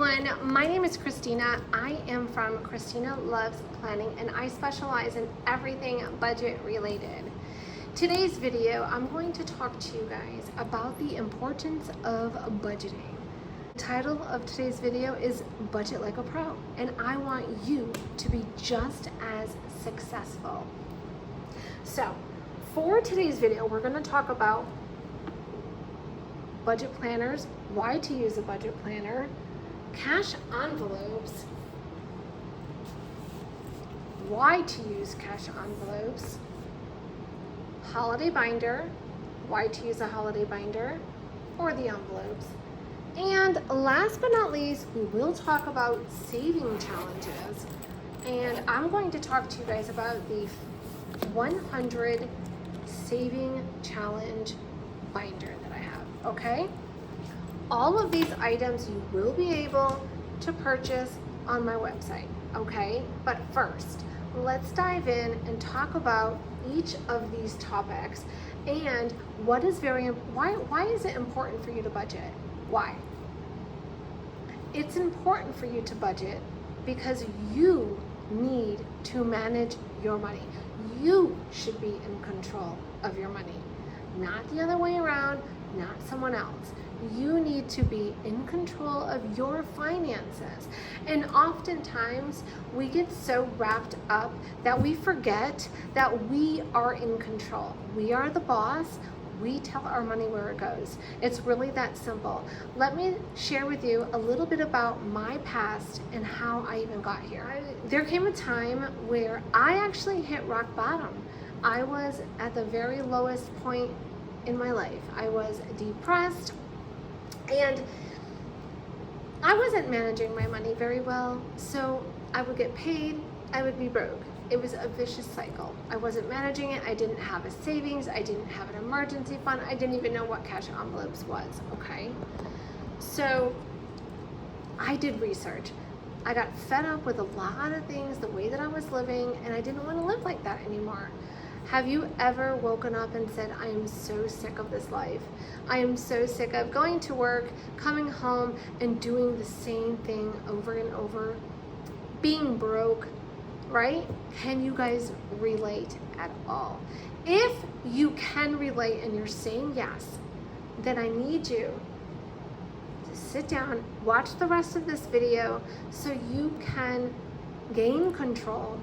everyone, my name is Christina. I am from Christina Loves Planning and I specialize in everything budget related. Today's video, I'm going to talk to you guys about the importance of budgeting. The title of today's video is Budget Like a Pro, and I want you to be just as successful. So, for today's video, we're going to talk about budget planners, why to use a budget planner, cash envelopes, why to use cash envelopes, holiday binder, why to use a holiday binder or the envelopes, and last but not least, we will talk about saving challenges, and I'm going to talk to you guys about the 100 saving challenge binder that I have, okay? All of these items you will be able to purchase on my website, okay? But first, let's dive in and talk about each of these topics and what is why is it important for you to budget? Why? It's important for you to budget because you need to manage your money. You should be in control of your money, not the other way around, not someone else. You need to be in control of your finances. And oftentimes we get so wrapped up that we forget that we are in control. We are the boss. We tell our money where it goes. It's really that simple. Let me share with you a little bit about my past and how I even got here. There came a time where I actually hit rock bottom. I was at the very lowest point in my life. I was depressed and I wasn't managing my money very well. So I would get paid, I would be broke. It was a vicious cycle. I wasn't managing it. I didn't have a savings. I didn't have an emergency fund. I didn't even know what cash envelopes was, okay? So I did research. I got fed up with a lot of things, the way that I was living, and I didn't want to live like that anymore. Have you ever woken up and said, I am so sick of this life. I am so sick of going to work, coming home, and doing the same thing over and over, being broke, right? Can you guys relate at all? If you can relate and you're saying yes, then I need you to sit down, watch the rest of this video so you can gain control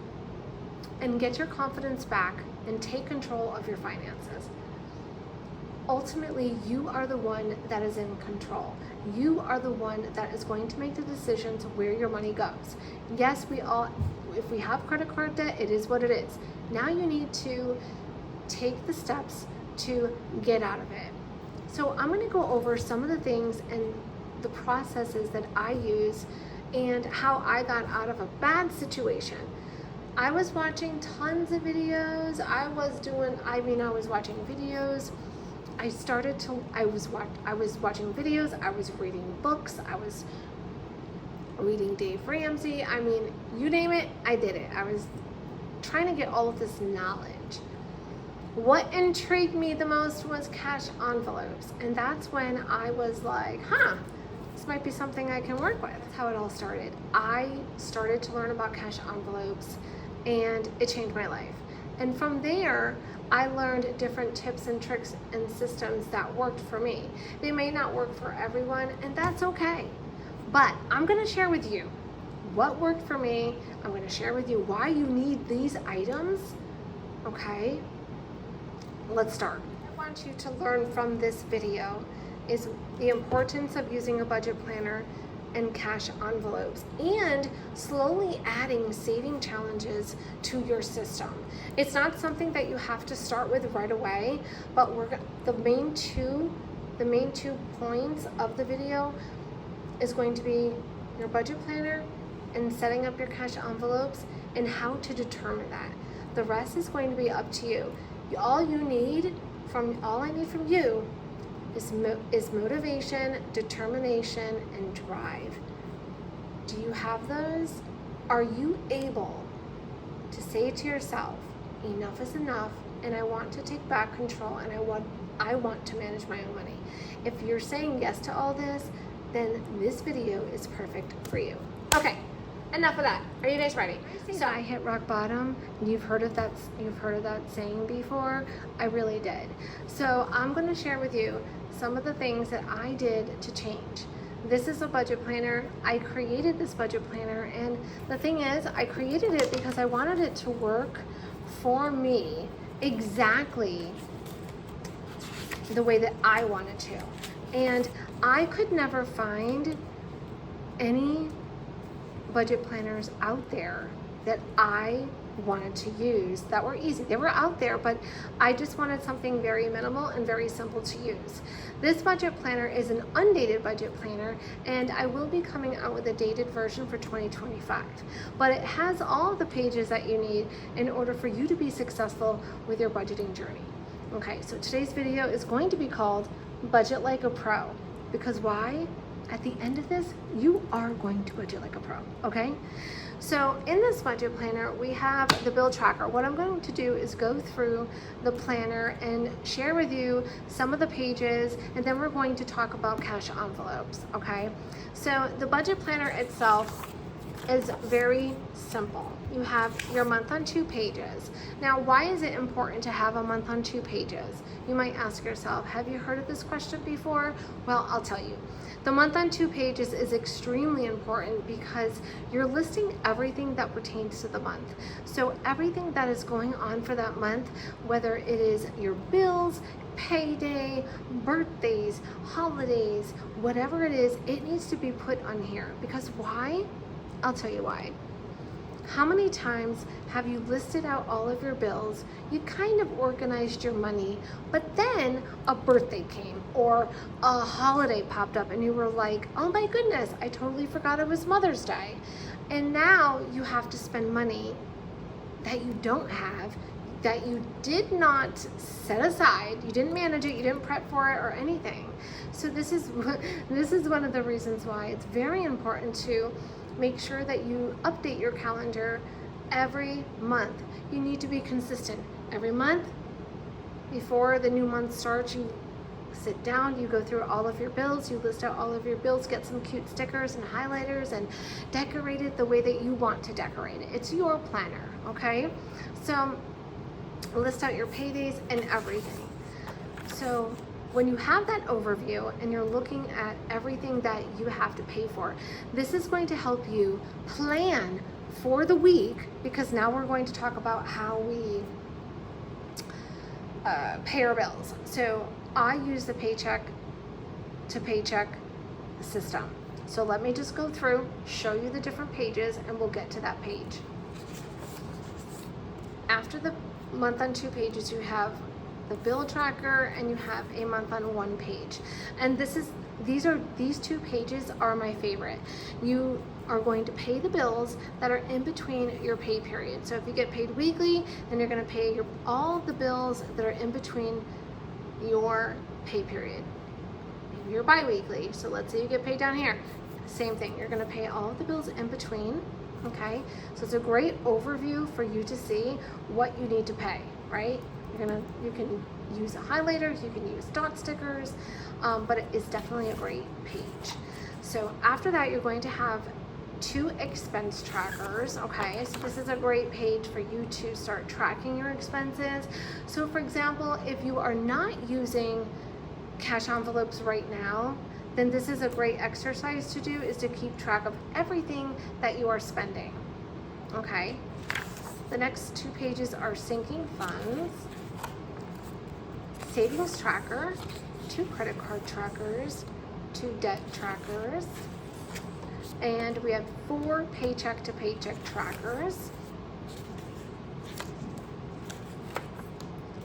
and get your confidence back and take control of your finances. Ultimately, you are the one that is in control. You are the one that is going to make the decisions where your money goes. Yes, if we have credit card debt, it is what it is. Now you need to take the steps to get out of it. So I'm going to go over some of the things and the processes that I use and how I got out of a bad situation. I was watching tons of videos. I was watching videos. I was watching videos. I was reading books. I was reading Dave Ramsey. I mean, you name it, I did it. I was trying to get all of this knowledge. What intrigued me the most was cash envelopes. And that's when I was like, this might be something I can work with. That's how it all started. I started to learn about cash envelopes and it changed my life. And from there, I learned different tips and tricks and systems that worked for me. They may not work for everyone, and that's okay. But I'm gonna share with you what worked for me. I'm gonna share with you why you need these items, okay? Let's start. I want you to learn from this video is the importance of using a budget planner and cash envelopes and slowly adding saving challenges to your system. It's not something that you have to start with right away, but the main two points of the video is going to be your budget planner and setting up your cash envelopes and how to determine that. The rest is going to be up to you. All I need from you is motivation, determination, and drive. Do you have those? Are you able to say to yourself, enough is enough, and I want to take back control, and I want to manage my own money? If you're saying yes to all this, then this video is perfect for you. Okay, enough of that. Are you guys ready? So I hit rock bottom. You've heard of that saying before. I really did. So I'm going to share with you some of the things that I did to change. This is a budget planner. I created this budget planner, and the thing is, I created it because I wanted it to work for me exactly the way that I wanted to. And I could never find any budget planners out there that I wanted to use that were easy. They were out there, but I just wanted something very minimal and very simple to use. This budget planner is an undated budget planner, and I will be coming out with a dated version for 2025. But it has all the pages that you need in order for you to be successful with your budgeting journey. Okay, so today's video is going to be called Budget Like a Pro. Because why? At the end of this, you are going to budget like a pro, okay? So in this budget planner, we have the bill tracker. What I'm going to do is go through the planner and share with you some of the pages, and then we're going to talk about cash envelopes, okay? So the budget planner itself is very simple. You have your month on 2 pages. Now, why is it important to have a month on 2 pages? You might ask yourself, have you heard of this question before? Well, I'll tell you. The month on 2 pages is extremely important because you're listing everything that pertains to the month. So everything that is going on for that month, whether it is your bills, payday, birthdays, holidays, whatever it is, it needs to be put on here. Because why? I'll tell you why. How many times have you listed out all of your bills, you kind of organized your money, but then a birthday came or a holiday popped up and you were like, oh my goodness, I totally forgot it was Mother's Day. And now you have to spend money that you don't have, that you did not set aside, you didn't manage it, you didn't prep for it or anything. So this is one of the reasons why it's very important to make sure that you update your calendar every month. You need to be consistent. Every month, before the new month starts, you sit down, you go through all of your bills, you list out all of your bills, get some cute stickers and highlighters, and decorate it the way that you want to decorate it. It's your planner, okay? So list out your paydays and everything. So when you have that overview and you're looking at everything that you have to pay for, this is going to help you plan for the week, because now we're going to talk about how we pay our bills. So I use the paycheck to paycheck system. So let me just go through, show you the different pages, and we'll get to that page. After the month on 2 pages, you have the bill tracker and you have a month on 1 page. And these 2 pages are my favorite. You are going to pay the bills that are in between your pay period. So if you get paid weekly, then you're going to pay all the bills that are in between your pay period. Maybe you're bi-weekly, so let's say you get paid down here. Same thing, you're going to pay all of the bills in between. Okay, so it's a great overview for you to see what you need to pay, right? You can use highlighters, you can use dot stickers, but it is definitely a great page. So after that, you're going to have 2 expense trackers, okay? So this is a great page for you to start tracking your expenses. So for example, if you are not using cash envelopes right now, then this is a great exercise to do, is to keep track of everything that you are spending, okay? The next 2 pages are sinking funds, savings tracker, 2 credit card trackers, 2 debt trackers, and we have 4 paycheck to paycheck trackers,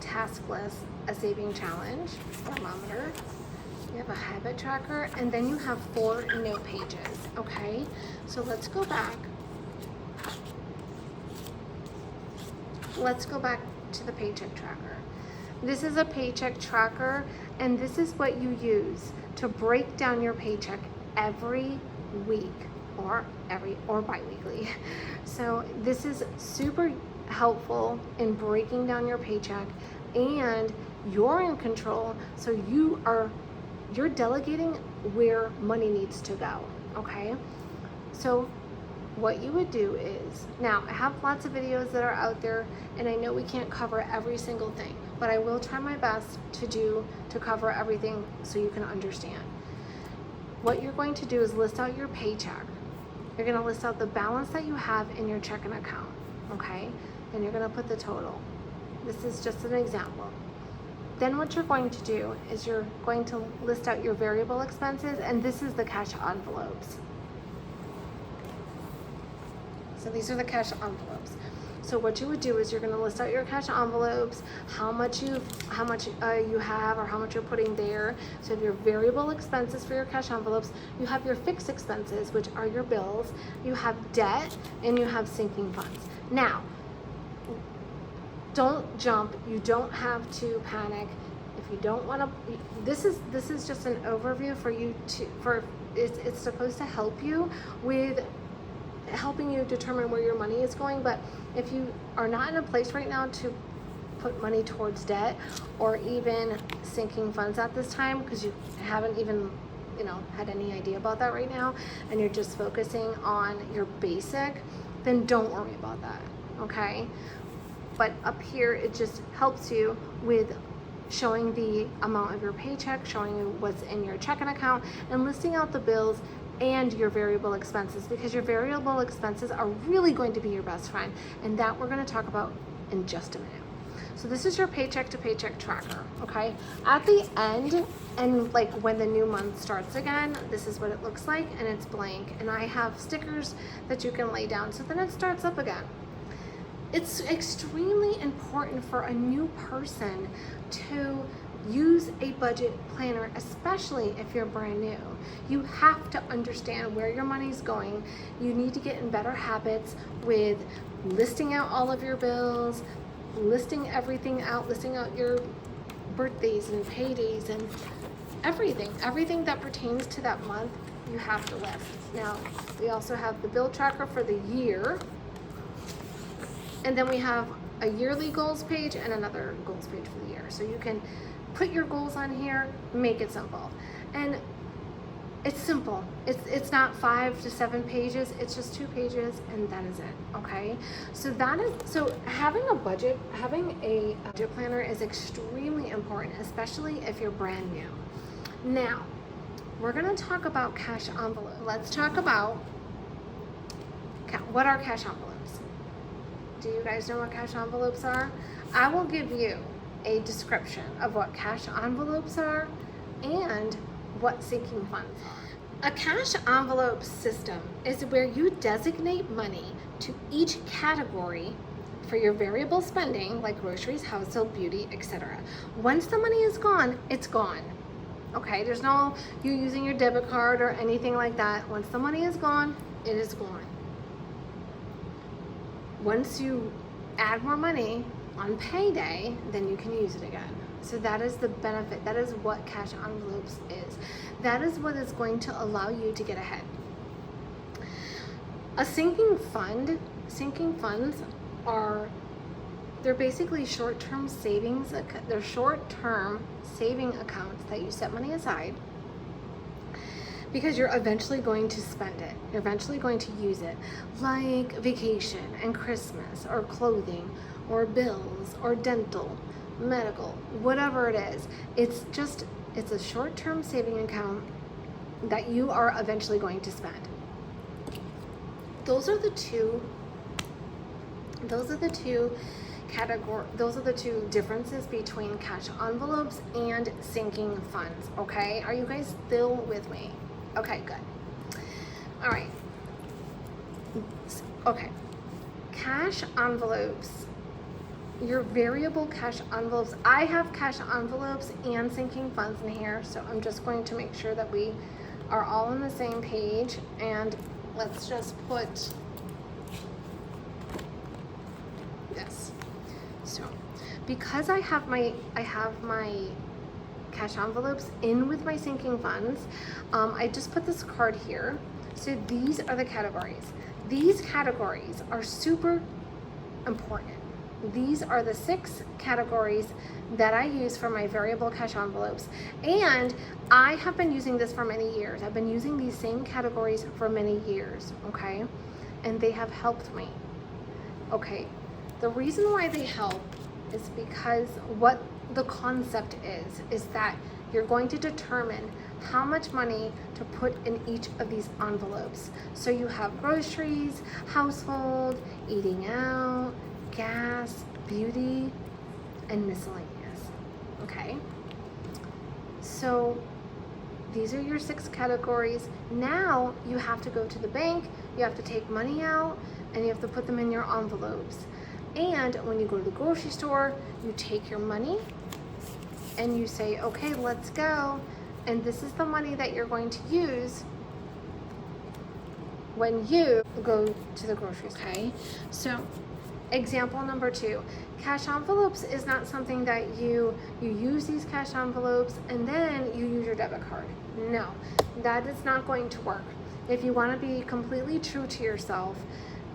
task list, a saving challenge, thermometer, you have a habit tracker, and then you have 4 note pages, okay? So let's go back. Let's go back to the paycheck tracker. This is a paycheck tracker, and this is what you use to break down your paycheck every week or bi-weekly. So this is super helpful in breaking down your paycheck, and you're in control. So you're delegating where money needs to go, okay? So what you would do is, now I have lots of videos that are out there, and I know we can't cover every single thing, but I will try my best to cover everything so you can understand. What you're going to do is list out your paycheck. You're going to list out the balance that you have in your checking account, okay? And you're going to put the total. This is just an example. Then what you're going to do is you're going to list out your variable expenses, and this is the cash envelopes. So these are the cash envelopes. So what you would do is you're going to list out your cash envelopes, how much you have, or how much you're putting there. So you have your variable expenses for your cash envelopes. You have your fixed expenses, which are your bills. You have debt, and you have sinking funds. Now, don't jump. You don't have to panic. If you don't want to, this is just an overview for you it's supposed to help you with helping you determine where your money is going. But if you are not in a place right now to put money towards debt or even sinking funds at this time, because you haven't even had any idea about that right now, and you're just focusing on your basic, then don't worry about that, okay? But up here, it just helps you with showing the amount of your paycheck, showing you what's in your checking account, and listing out the bills and your variable expenses, because your variable expenses are really going to be your best friend, and that we're going to talk about in just a minute. So this is your paycheck to paycheck tracker, okay? At the end, and like when the new month starts again, this is what it looks like, and it's blank, and I have stickers that you can lay down, so then it starts up again. It's extremely important for a new person to use a budget planner, especially if you're brand new. You have to understand where your money's going. You need to get in better habits with listing out all of your bills, listing everything out, listing out your birthdays and paydays and everything that pertains to that month, you have to list. Now, we also have the bill tracker for the year, and then we have a yearly goals page and another goals page for the year. So you can put your goals on here, make it simple. And it's simple. It's not 5 to 7 pages, it's just 2 pages, and that is it, okay? So having a budget planner is extremely important, especially if you're brand new. Now, we're gonna talk about cash envelopes. Let's talk about what are cash envelopes. Do you guys know what cash envelopes are? I will give you a description of what cash envelopes are and what sinking funds are. A cash envelope system is where you designate money to each category for your variable spending, like groceries, household, beauty, etc. Once the money is gone, it's gone. Okay, there's no you using your debit card or anything like that. Once the money is gone, it is gone. Once you add more money on payday, then you can use it again. So that is the benefit. That is what cash envelopes is. That is what is going to allow you to get ahead. A sinking funds they're basically short-term savings. They're short-term saving accounts that you set money aside because you're eventually going to spend it. You're eventually going to use it, like vacation and Christmas or clothing or bills or dental, medical, whatever it is. It's a short-term saving account that you are eventually going to spend. Those are the two differences between cash envelopes and sinking funds, okay? Are you guys still with me? Okay, good. All right. Okay. Cash envelopes, your variable cash envelopes. I have cash envelopes and sinking funds in here, so I'm just going to make sure that we are all on the same page, and let's just put this. So, because I have my cash envelopes in with my sinking funds, I just put this card here. So these are the categories. These categories are super important. these are the 6 categories that I use for my variable cash envelopes. And I have been using this for many years. I've been using these same categories for many years, okay? And they have helped me. Okay, the reason why they help is because what the concept is that you're going to determine how much money to put in each of these envelopes. So you have groceries, household, eating out, gas, beauty, and miscellaneous, okay? So these are your 6 categories. Now you have to go to the bank, you have to take money out, and you have to put them in your envelopes. And when you go to the grocery store, you take your money and you say, okay, let's go. And this is the money that you're going to use when you go to the grocery store, okay? So example number 2, cash envelopes is not something that you use these cash envelopes and then you use your debit card. No, that is not going to work. If you want to be completely true to yourself,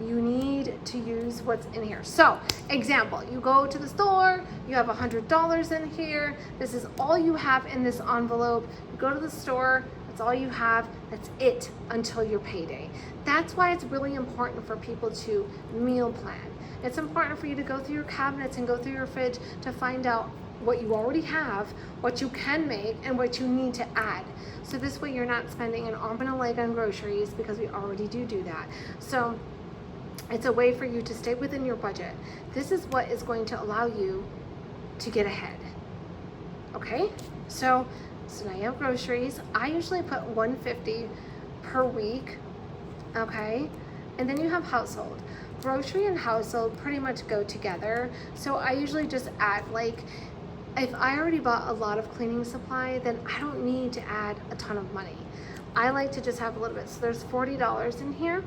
you need to use what's in here. So, example, you go to the store, you have $100 in here. This is all you have in this envelope. You go to the store, that's all you have. That's it until your payday. That's why it's really important for people to meal plan. It's important for you to go through your cabinets and go through your fridge to find out what you already have, what you can make, and what you need to add. So this way you're not spending an arm and a leg on groceries, because we already do that. So it's a way for you to stay within your budget. This is what is going to allow you to get ahead. Okay? So now you have groceries. I usually put $150 per week. Okay? And then you have household. Grocery and household pretty much go together. So I usually just add, like, if I already bought a lot of cleaning supply, then I don't need to add a ton of money. I like to just have a little bit. So there's $40 in here,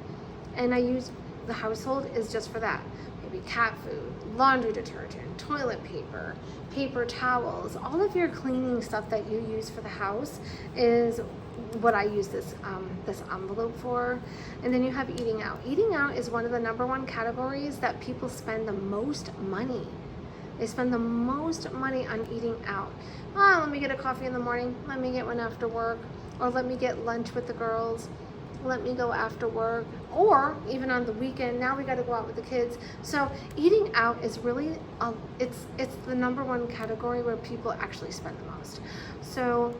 and I use the household is just for that. Maybe cat food, laundry detergent, toilet paper, paper towels, all of your cleaning stuff that you use for the house is what I use this envelope for. And then you have eating out. Eating out is one of the #1 categories that people spend the most money. They spend the most money on eating out. Oh, let me get a coffee in the morning. Let me get one after work. Or let me get lunch with the girls. Let me go after work. Or even on the weekend, now we got to go out with the kids. So eating out is really, it's the #1 category where people actually spend the most. So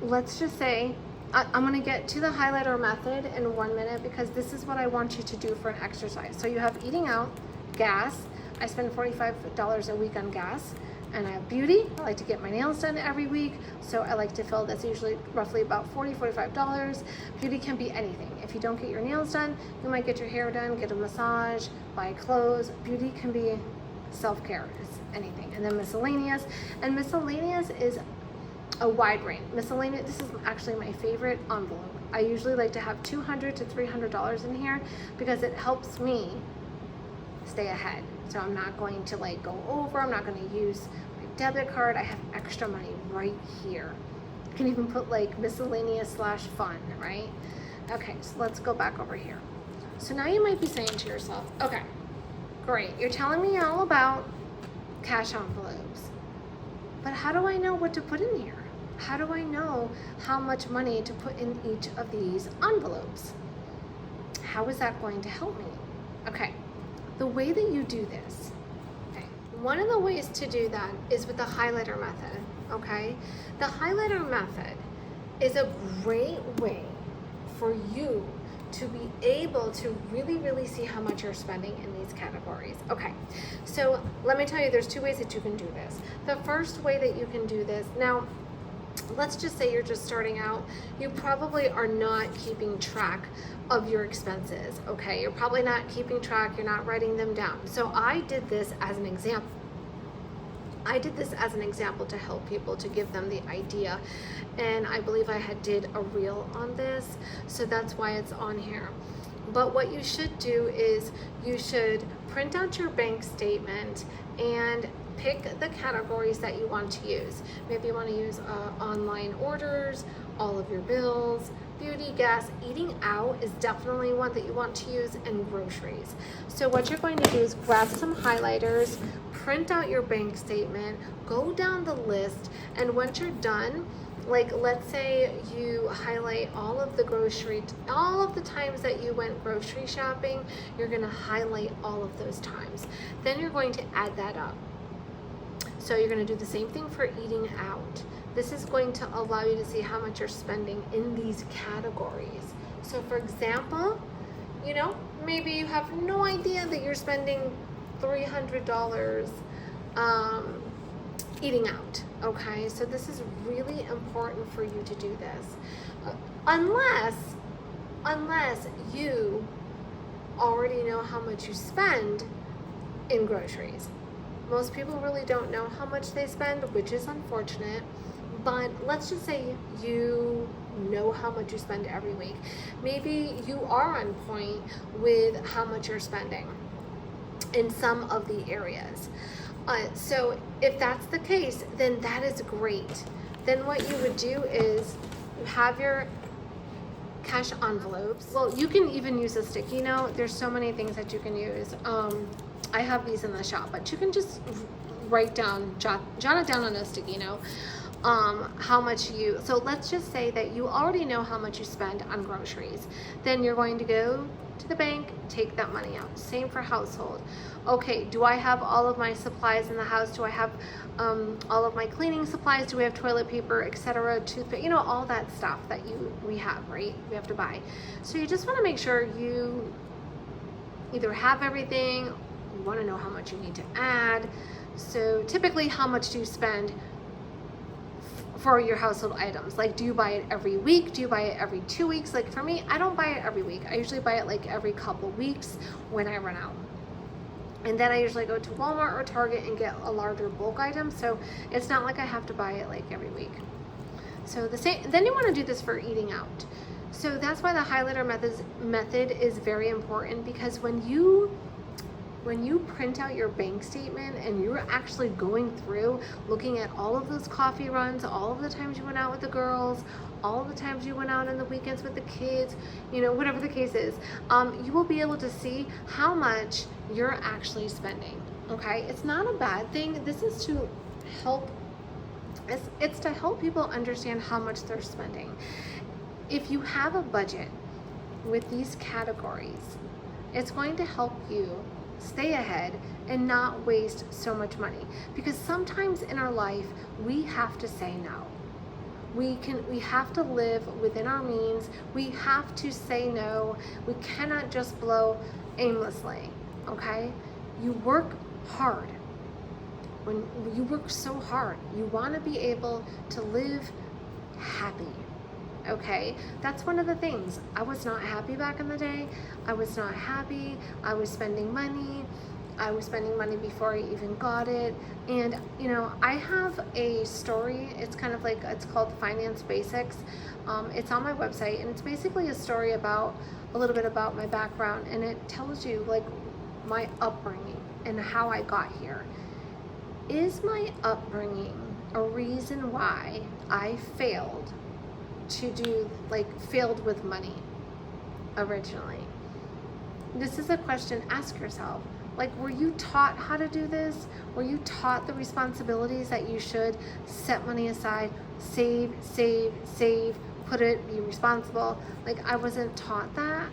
let's just say, I'm going to get to the highlighter method in 1 minute, because this is what I want you to do for an exercise. So you have eating out, gas. I spend $45 a week on gas. And I have beauty. I like to get my nails done every week, so I like to fill, that's usually roughly about $45. Beauty can be anything. If you don't get your nails done, you might get your hair done, get a massage, buy clothes. Beauty can be self-care, it's anything. And then miscellaneous, and miscellaneous is a wide range. Miscellaneous, this is actually my favorite envelope. I usually like to have $200 to $300 in here, because it helps me stay ahead. So I'm not going to like go over, I'm not going to use my debit card. I have extra money right here. You can even put like miscellaneous / fun, right? Okay, so let's go back over here. So now you might be saying to yourself, okay, great, you're telling me all about cash envelopes, but how do I know what to put in here? How do I know how much money to put in each of these envelopes? How is that going to help me? Okay. The way that you do this, okay, one of the ways to do that is with the highlighter method, okay? The highlighter method is a great way for you to be able to really see how much you're spending in these categories. Okay, so let me tell you, there's 2 ways that you can do this. The first way that you can do this, now, let's just say you're just starting out, you probably are not keeping track of your expenses, okay? You're probably not keeping track, you're not writing them down. So I did this as an example. I did this as an example to help people, to give them the idea. And I believe I did a reel on this, so that's why it's on here. But what you should do is you should print out your bank statement and pick the categories that you want to use. Maybe you want to use online orders, all of your bills, beauty, gas, eating out is definitely one that you want to use, and groceries. So what you're going to do is grab some highlighters, print out your bank statement, go down the list, and once you're done, like let's say you highlight all of the all of the times that you went grocery shopping, you're gonna highlight all of those times. Then you're going to add that up. So you're gonna do the same thing for eating out. This is going to allow you to see how much you're spending in these categories. So for example, you know, maybe you have no idea that you're spending $300 eating out, okay? So this is really important for you to do this. Unless you already know how much you spend in groceries. Most people really don't know how much they spend, which is unfortunate, but let's just say you know how much you spend every week. Maybe you are on point with how much you're spending in some of the areas. So if that's the case, then that is great. Then what you would do is you have your cash envelopes. Well, you can even use a sticky note. There's so many things that you can use. I have these in the shop, but you can just write down, jot it down on a sticky note, how much so let's just say that you already know how much you spend on groceries. Then you're going to go to the bank, take that money out. Same for household. Okay, do I have all of my supplies in the house? Do I have all of my cleaning supplies? Do we have toilet paper, etc., toothpaste, you know, all that stuff that we have, right? We have to buy. So you just want to make sure you either have everything, you want to know how much you need to add. So typically, how much do you spend for your household items? Like, do you buy it every week? Do you buy it every 2 weeks? Like for me, I don't buy it every week. I usually buy it like every couple weeks when I run out. And then I usually go to Walmart or Target and get a larger bulk item. So it's not like I have to buy it like every week. So then you want to do this for eating out. So that's why the highlighter method is very important, because when you print out your bank statement and you're actually going through looking at all of those coffee runs, all of the times you went out with the girls, all of the times you went out on the weekends with the kids, you know, whatever the case is, you will be able to see how much you're actually spending, okay? It's not a bad thing. This is to help, it's to help people understand how much they're spending. If you have a budget with these categories, it's going to help you stay ahead and not waste so much money, because sometimes in our life we have to say no. We have to live within our means. We have to say no. We cannot just blow aimlessly, okay? You work hard. When you work so hard, you want to be able to live happy. Okay, that's one of the things. I was not happy back in the day. I was not happy. I was spending money. I was spending money before I even got it. And, you know, I have a story. It's kind of like, it's called Finance Basics. It's on my website, and it's basically a story about a little bit about my background, and it tells you like my upbringing and how I got here. Is my upbringing a reason why I failed with money originally? This is a question, ask yourself. Like, were you taught how to do this? Were you taught the responsibilities that you should set money aside, save, put it, be responsible? Like, I wasn't taught that.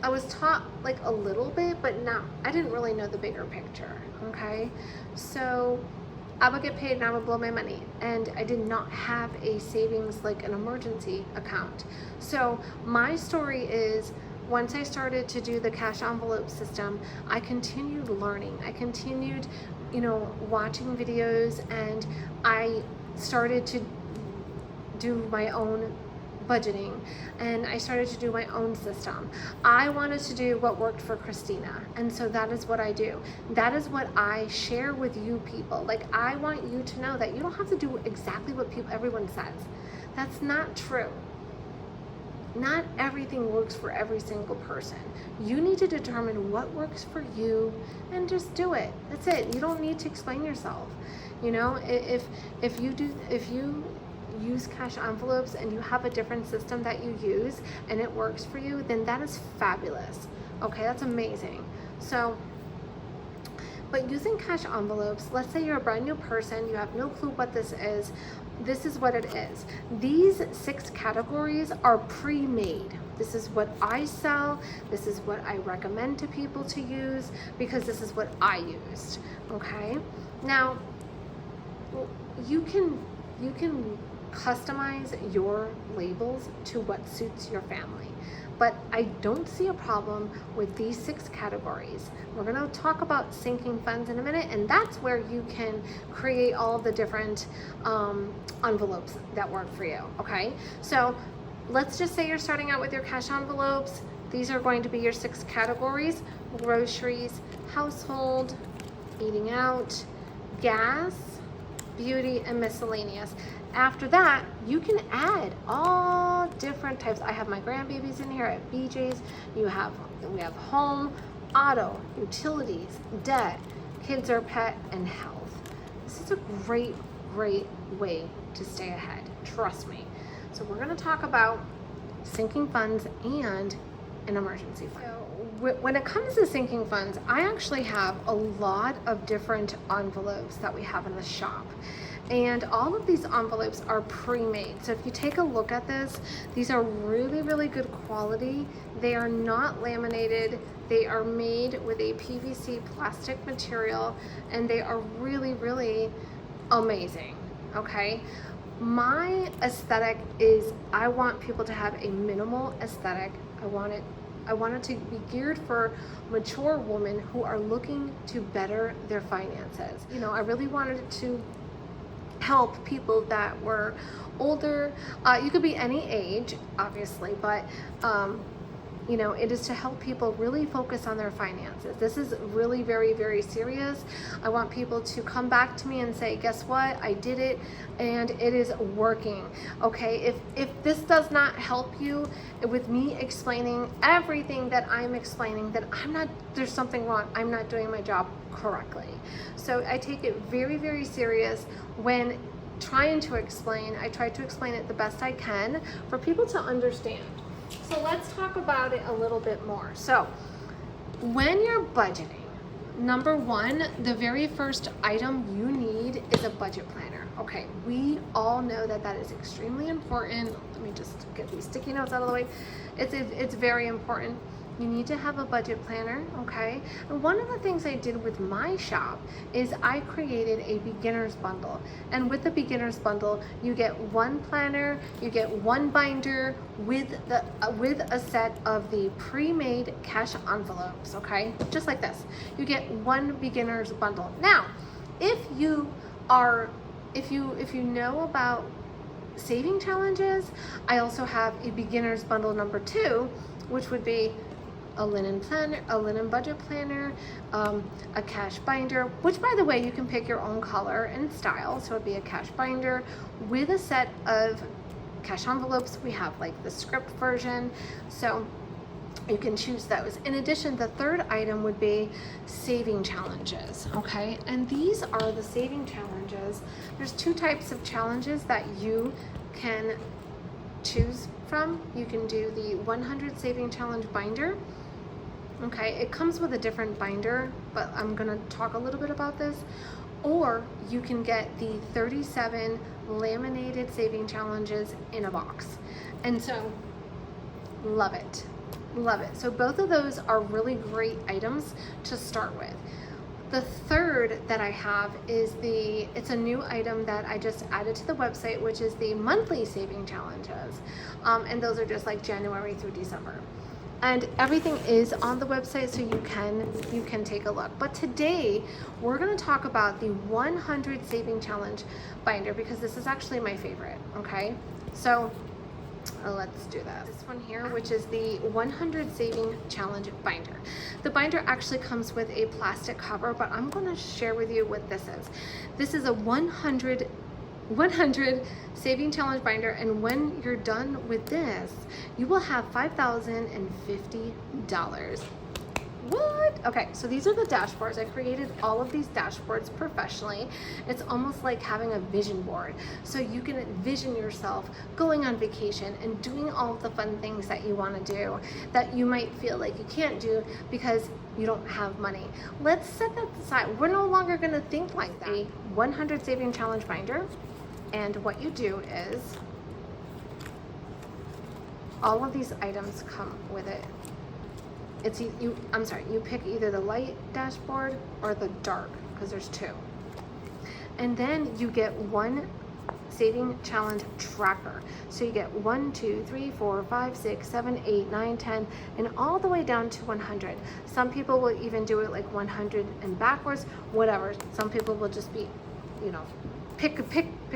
I was taught like a little bit, but I didn't really know the bigger picture, okay? So I would get paid and I would blow my money, and I did not have a savings, like an emergency account. So my story is, once I started to do the cash envelope system, I continued learning. I continued, you know, watching videos, and I started to do my own budgeting, and I started to do my own system. I wanted to do what worked for Christina, and so that is what I do. That is what I share with you people. Like, I want you to know that you don't have to do exactly what everyone says. That's not true. Not everything works for every single person. You need to determine what works for you and just do it. That's it. You don't need to explain yourself. You know, if you use cash envelopes and you have a different system that you use and it works for you, then that is fabulous. Okay, that's amazing. So, but using cash envelopes, let's say you're a brand new person, you have no clue what this is what it is. These 6 categories are pre-made. This is what I sell. This is what I recommend to people to use because this is what I used. Okay. Now, you can customize your labels to what suits your family. But I don't see a problem with these 6 categories. We're gonna talk about sinking funds in a minute, and that's where you can create all the different envelopes that work for you, okay? So let's just say you're starting out with your cash envelopes. These are going to be your 6 categories: groceries, household, eating out, gas, beauty, and miscellaneous. After that, you can add all different types. I have my grandbabies in here at BJ's. We have home, auto, utilities, debt, kids or pet, and health. This is a great way to stay ahead. Trust me. So we're going to talk about sinking funds and an emergency fund. So when it comes to sinking funds, I actually have a lot of different envelopes that we have in the shop. And all of these envelopes are pre-made. So if you take a look at this, these are really good quality. They are not laminated. They are made with a PVC plastic material, and they are really amazing, okay? My aesthetic is I want people to have a minimal aesthetic. I want it to be geared for mature women who are looking to better their finances. You know, I really wanted it to help people that were older. You could be any age, obviously, but you know, it is to help people really focus on their finances. This is really very serious. I want people to come back to me and say, guess what? I did it and it is working. Okay, if this does not help you with me explaining everything that I'm explaining, then there's something wrong. I'm not doing my job correctly. So I take it very serious when trying to explain. I try to explain it the best I can for people to understand. So let's talk about it a little bit more. So when you're budgeting, number 1, the very first item you need is a budget planner. Okay, we all know that is extremely important. Let me just get these sticky notes out of the way. It's very important. You need to have a budget planner, okay? And one of the things I did with my shop is I created a beginner's bundle. And with the beginner's bundle, you get 1 planner, you get 1 binder with a set of the pre-made cash envelopes, okay? Just like this. You get 1 beginner's bundle. Now, if you know about saving challenges, I also have a beginner's bundle number 2, which would be a linen planner, a linen budget planner, a cash binder, which by the way, you can pick your own color and style. So it'd be a cash binder with a set of cash envelopes. We have like the script version. So you can choose those. In addition, the 3rd item would be saving challenges, okay? And these are the saving challenges. There's 2 types of challenges that you can choose from. You can do the 100 saving challenge binder. Okay, it comes with a different binder, but I'm gonna talk a little bit about this. Or you can get the 37 laminated saving challenges in a box. And so, love it. So both of those are really great items to start with. The 3rd that I have is it's a new item that I just added to the website, which is the monthly saving challenges. And those are just like January through December. And everything is on the website, so you can take a look. But today we're going to talk about the 100 saving challenge binder because this is actually my favorite, okay? So let's do that. This one here, which is the 100 saving challenge binder. The binder actually comes with a plastic cover, but I'm going to share with you what this is. This is a 100 saving challenge binder, and when you're done with this, you will have $5,050. what? Okay, so these are the dashboards. I created all of these dashboards professionally. It's almost like having a vision board. So you can envision yourself going on vacation and doing all of the fun things that you want to do that you might feel like you can't do because you don't have money. Let's set that aside. We're no longer going to think like that. A 100 saving challenge binder, and what you do is all of these items come with it. It's you pick either the light dashboard or the dark, because there's two. And then you get one saving challenge tracker. So you get 1, 2, 3, 4, 5, 6, 7, 8, 9, 10, and all the way down to 100. Some people will even do it like 100 and backwards, whatever. Some people will just be, pick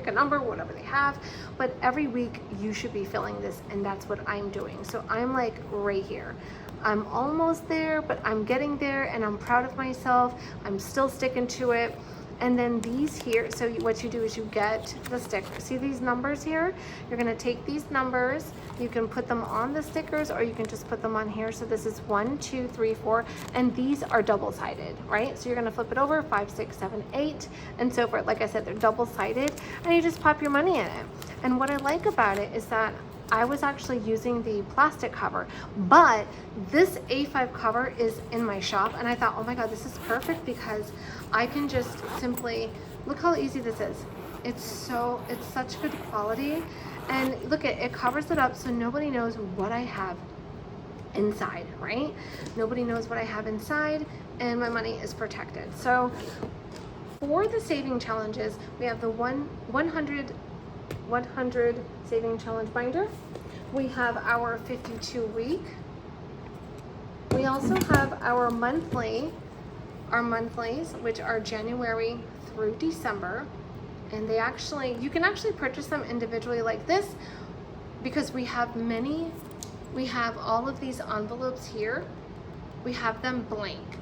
a number, whatever they have. But every week you should be filling this, and that's what I'm doing. So I'm like right here. I'm almost there, but I'm getting there, and I'm proud of myself. I'm still sticking to it. And then these here, so what you do is you get the sticker. See these numbers here? You're gonna take these numbers, you can put them on the stickers, or you can just put them on here. So this is 1, 2, 3, 4, and these are double-sided, right? So you're gonna flip it over, 5, 6, 7, 8, and so forth. Like I said, they're double-sided, and you just pop your money in it. And what I like about it is that I was actually using the plastic cover, but this A5 cover is in my shop, and I thought, oh my God, this is perfect because I can just simply, look how easy this is. It's such good quality, and look, it covers it up so nobody knows what I have inside, right? Nobody knows what I have inside, and my money is protected. So for the saving challenges, we have the 100 saving challenge binder. We have our 52 week. We also have our monthlies, which are January through December. And you can actually purchase them individually like this, because we have all of these envelopes here. We have them blank.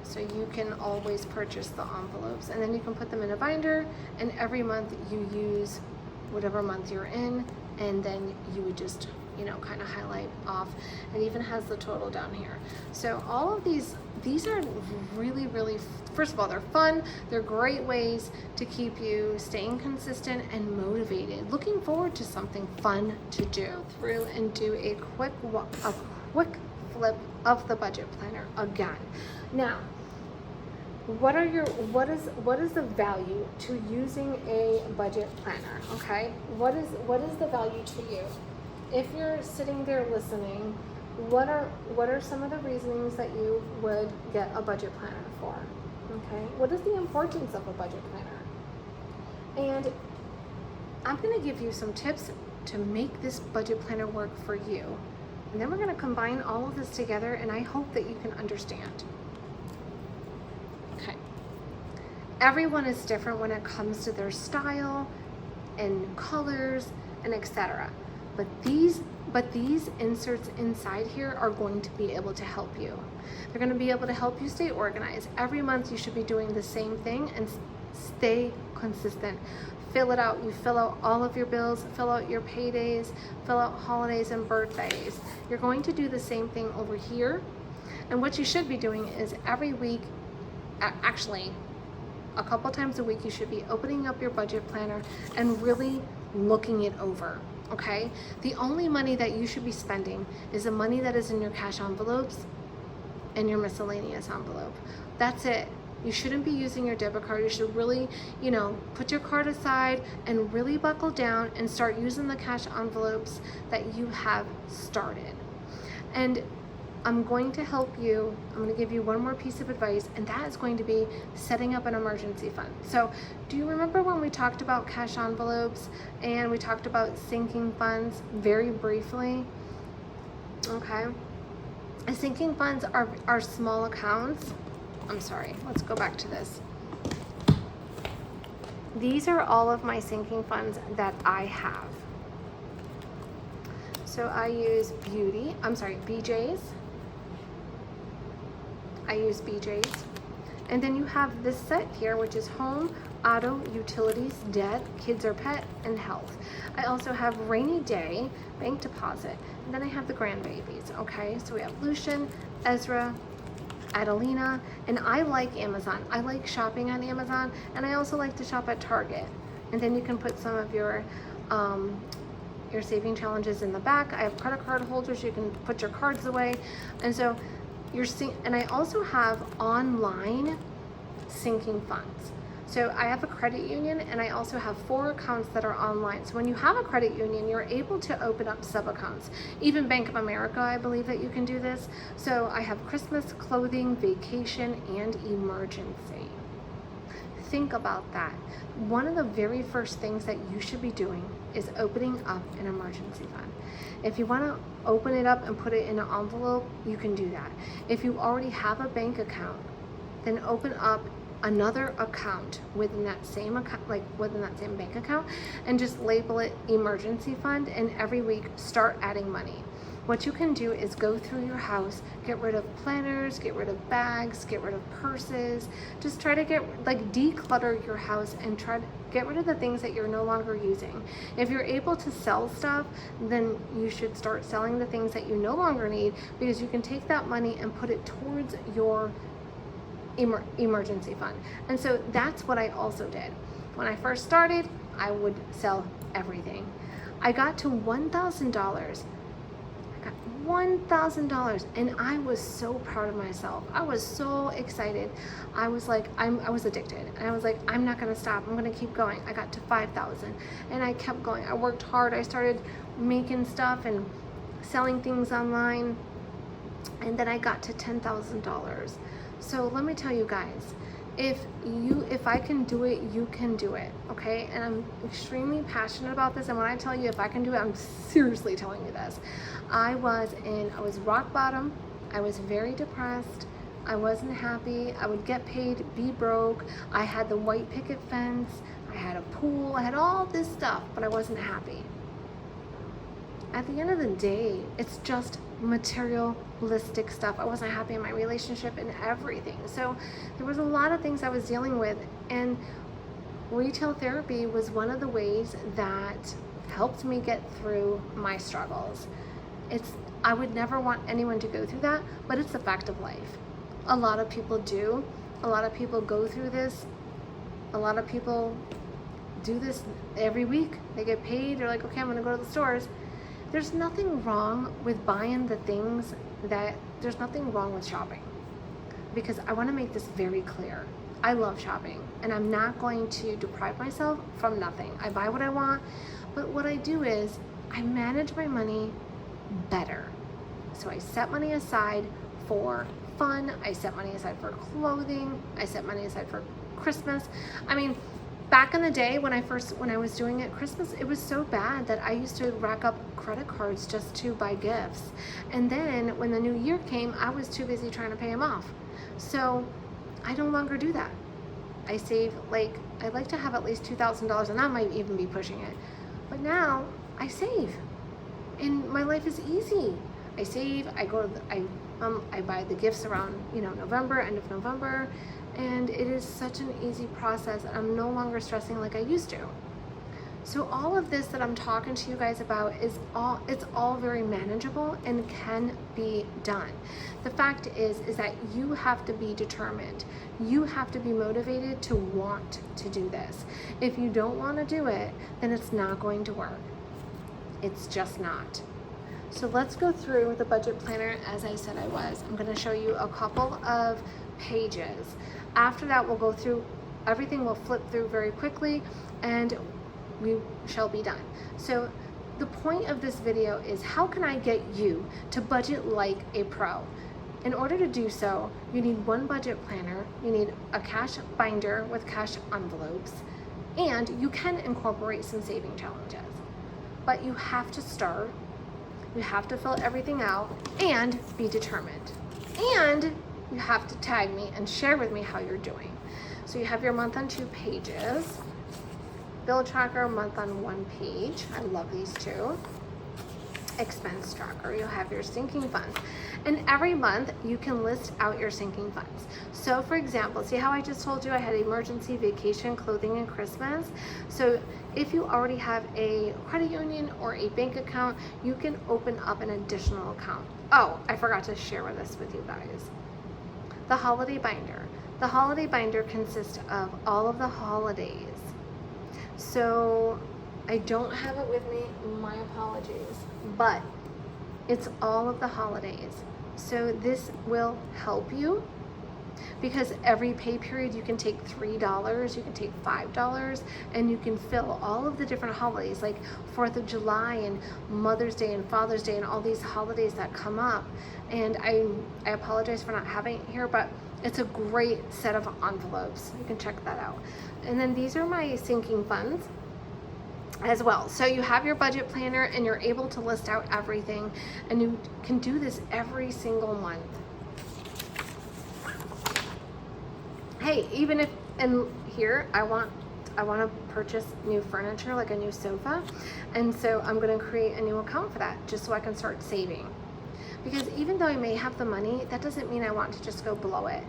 So you can always purchase the envelopes, and then you can put them in a binder, and every month you use whatever month you're in, and then you would just kind of highlight off. It even has the total down here. So all of these are really, really, first of all, they're fun. They're great ways to keep you staying consistent and motivated, looking forward to something fun to do. Through and do a quick flip of the budget planner again. Now, what is the value to using a budget planner? Okay, what is the value to you? If you're sitting there listening, what are some of the reasonings that you would get a budget planner for? Okay, what is the importance of a budget planner? And I'm going to give you some tips to make this budget planner work for you, and then we're going to combine all of this together, and I hope that you can understand. Okay. Everyone is different when it comes to their style and colors and etc. But these inserts inside here are going to be able to help you. They're going to be able to help you stay organized. Every month you should be doing the same thing and stay consistent. Fill it out. You fill out all of your bills, fill out your paydays, fill out holidays and birthdays. You're going to do the same thing over here. And what you should be doing is every week, actually a couple times a week, you should be opening up your budget planner and really looking it over. Okay, the only money that you should be spending is the money that is in your cash envelopes and your miscellaneous envelope. That's it. You shouldn't be using your debit card. You should really, put your card aside and really buckle down and start using the cash envelopes that you have started. And I'm going to help you. I'm going to give you one more piece of advice, and that is going to be setting up an emergency fund. So do you remember when we talked about cash envelopes and we talked about sinking funds very briefly? Okay. Sinking funds are small accounts. I'm sorry, let's go back to this. These are all of my sinking funds that I have. So I use BJ's. I use BJ's. And then you have this set here, which is home, auto, utilities, debt, kids or pet, and health. I also have rainy day, bank deposit, and then I have the grandbabies, okay? So we have Lucian, Ezra, Adelina, and I like Amazon. I like shopping on Amazon, and I also like to shop at Target. And then you can put some of your saving challenges in the back. I have credit card holders. You can put your cards away. And so and I also have online sinking funds. So I have a credit union, and I also have 4 accounts that are online. So when you have a credit union, you're able to open up sub accounts. Even Bank of America, I believe that you can do this. So I have Christmas, clothing, vacation, and emergency. Think about that. One of the very first things that you should be doing is opening up an emergency fund. If you want to open it up and put it in an envelope, you can do that. If you already have a bank account, then open up another account within that same account, like within that same bank account, and just label it emergency fund, and every week start adding money. What you can do is go through your house, get rid of planners, get rid of bags, get rid of purses. Just try to declutter your house and try to get rid of the things that you're no longer using. If you're able to sell stuff, then you should start selling the things that you no longer need, because you can take that money and put it towards your emergency fund. And so that's what I also did. When I first started, I would sell everything. I got to $1,000. $1,000, and I was so proud of myself. I was so excited. I was like, I was addicted, and I was like, I'm not gonna stop. I'm gonna keep going. I got to 5,000, and I kept going. I worked hard. I started making stuff and selling things online, and then I got to $10,000. So let me tell you guys, if I can do it, you can do it, okay? And I'm extremely passionate about this, and when I tell you if I can do it, I'm seriously telling you this. I was rock bottom. I was very depressed. I wasn't happy. I would get paid, be broke. I had the white picket fence. I had a pool. I had all this stuff, but I wasn't happy. At the end of the day, it's just materialistic stuff. I wasn't happy in my relationship and everything. So there was a lot of things I was dealing with, and retail therapy was one of the ways that helped me get through my struggles. I would never want anyone to go through that, but it's a fact of life. A lot of people do. A lot of people go through this. A lot of people do this every week. They get paid. They're like, okay, I'm gonna go to the stores. There's nothing wrong with buying the things there's nothing wrong with shopping, because I want to make this very clear. I love shopping, and I'm not going to deprive myself from nothing. I buy what I want, but what I do is I manage my money better. So I set money aside for fun. I set money aside for clothing. I set money aside for Christmas. I mean, back in the day when I was doing it Christmas, it was so bad that I used to rack up credit cards just to buy gifts. And then when the new year came, I was too busy trying to pay them off. So I no longer do that. I save, I'd like to have at least $2,000, and I might even be pushing it. But now I save, and my life is easy. I save, I buy the gifts around, November, end of November. And it is such an easy process. I'm no longer stressing like I used to. So all of this that I'm talking to you guys about it's all very manageable and can be done. The fact is that you have to be determined. You have to be motivated to want to do this. If you don't want to do it, then it's not going to work. It's just not. So let's go through the budget planner as I said I was. I'm going to show you a couple of pages. After that, we'll go through everything. We'll flip through very quickly, and we shall be done. So the point of this video is, how can I get you to budget like a pro? In order to do so, you need one budget planner, you need a cash binder with cash envelopes, and you can incorporate some saving challenges. But you have to start, you have to fill everything out, and be determined. And you have to tag me and share with me how you're doing. So you have your month on 2 pages. Bill tracker, month on 1 page. I love these two. Expense tracker, you'll have your sinking funds. And every month you can list out your sinking funds. So for example, see how I just told you I had emergency, vacation, clothing, and Christmas? So if you already have a credit union or a bank account, you can open up an additional account. Oh, I forgot to share this with you guys. the holiday binder. The holiday binder consists of all of the holidays. So I don't have it with me, my apologies, but it's all of the holidays. So this will help you because every pay period you can take $3, you can take $5, and you can fill all of the different holidays like 4th of July and Mother's Day and Father's Day and all these holidays that come up. And I apologize for not having it here, but it's a great set of envelopes. You can check that out. And then these are my sinking funds as well. So you have your budget planner and you're able to list out everything, and you can do this every single month. Hey, even if, and here I want to purchase new furniture, like a new sofa, and so I'm going to create a new account for that just so I can start saving. Because even though I may have the money, that doesn't mean I want to just go blow it.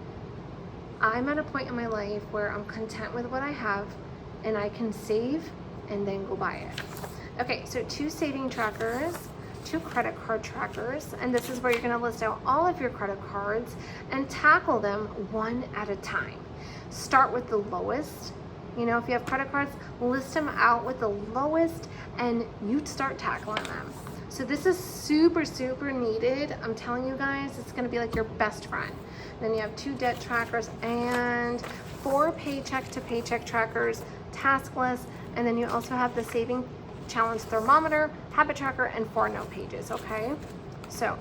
I'm at a point in my life where I'm content with what I have and I can save and then go buy it. Okay, so 2 saving trackers, 2 credit card trackers, and this is where you're gonna list out all of your credit cards and tackle them one at a time. Start with the lowest. You know, if you have credit cards, list them out with the lowest and you start tackling them. So this is super, super needed. I'm telling you guys, it's gonna be like your best friend. Then you have 2 debt trackers and 4 paycheck to paycheck trackers, task lists, and then you also have the saving challenge thermometer, habit tracker, and 4 note pages, okay? So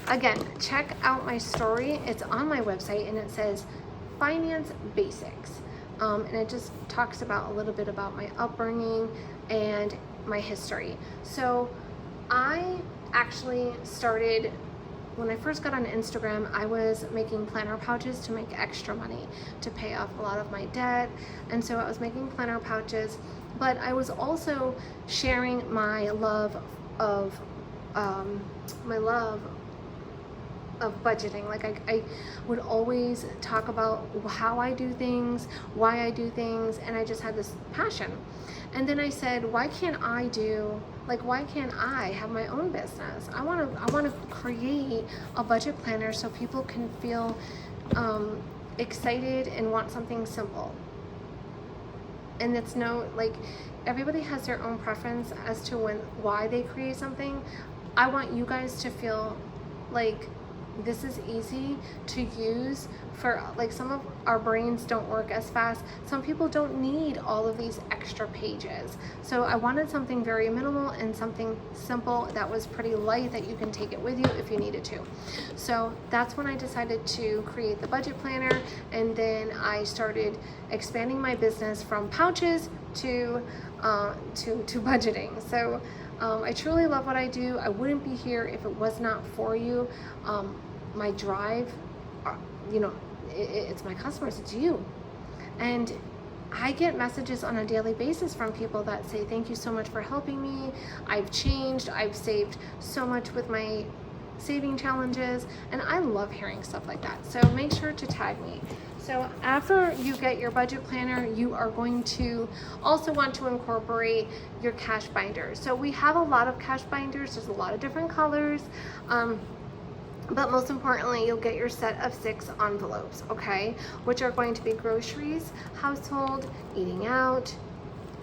again, check out my story. It's on my website and it says Finance Basics. And it just talks about a little bit about my upbringing and my history. So I actually started, when I first got on Instagram, I was making planner pouches to make extra money to pay off a lot of my debt. And so I was making planner pouches, but I was also sharing my love of budgeting. Like I would always talk about how I do things, why I do things, and I just had this passion. And then I said, why can't I have my own business? I want to create a budget planner so people can feel excited and want something simple. And it's everybody has their own preference as to why they create something. I want you guys to feel like this is easy to use for, like, some of our brains don't work as fast. Some people don't need all of these extra pages. So I wanted something very minimal and something simple that was pretty light that you can take it with you if you needed to. So that's when I decided to create the budget planner, and then I started expanding my business from pouches to budgeting. So I truly love what I do. I wouldn't be here if it was not for you. My drive, it's my customers, it's you. And I get messages on a daily basis from people that say, thank you so much for helping me. I've changed, I've saved so much with my saving challenges. And I love hearing stuff like that. So make sure to tag me. So after you get your budget planner, you are going to also want to incorporate your cash binders. So we have a lot of cash binders. There's a lot of different colors. But most importantly, you'll get your set of 6 envelopes, okay? Which are going to be groceries, household, eating out,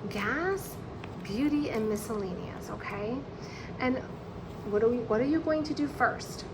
gas, beauty, and miscellaneous, okay? And what are you going to do first?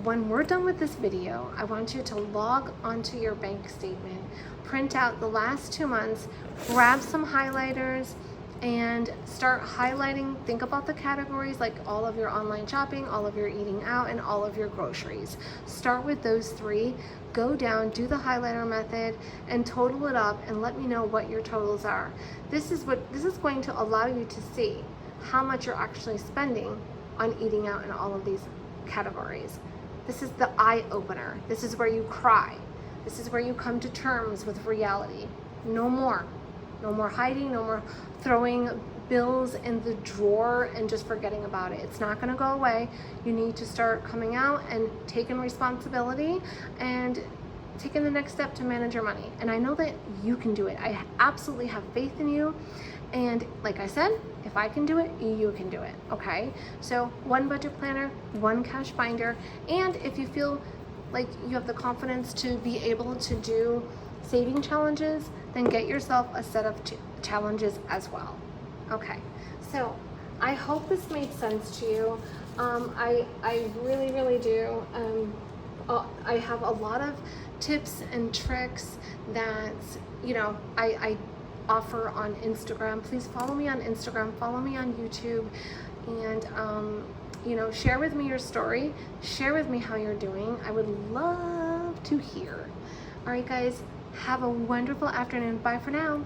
When we're done with this video, I want you to log onto your bank statement, print out the last 2 months, grab some highlighters, and start highlighting. Think about the categories, like all of your online shopping, all of your eating out, and all of your groceries. Start with those 3, go down, do the highlighter method, and total it up, and let me know what your totals are. This is going to allow you to see how much you're actually spending on eating out in all of these categories. This is the eye opener. This is where you cry. This is where you come to terms with reality. No more hiding, no more throwing bills in the drawer and just forgetting about it. It's not gonna go away. You need to start coming out and taking responsibility and taking the next step to manage your money. And I know that you can do it. I absolutely have faith in you. And like I said, if I can do it, you can do it, okay? So 1 budget planner, 1 cash binder, and if you feel like you have the confidence to be able to do saving challenges, then get yourself a set of challenges as well. Okay, so I hope this made sense to you. I really, really do. I have a lot of tips and tricks that, you know, I offer on Instagram. Please follow me on Instagram, follow me on YouTube, and you know, share with me your story, share with me how you're doing. I would love to hear. All right, guys, have a wonderful afternoon. Bye for now.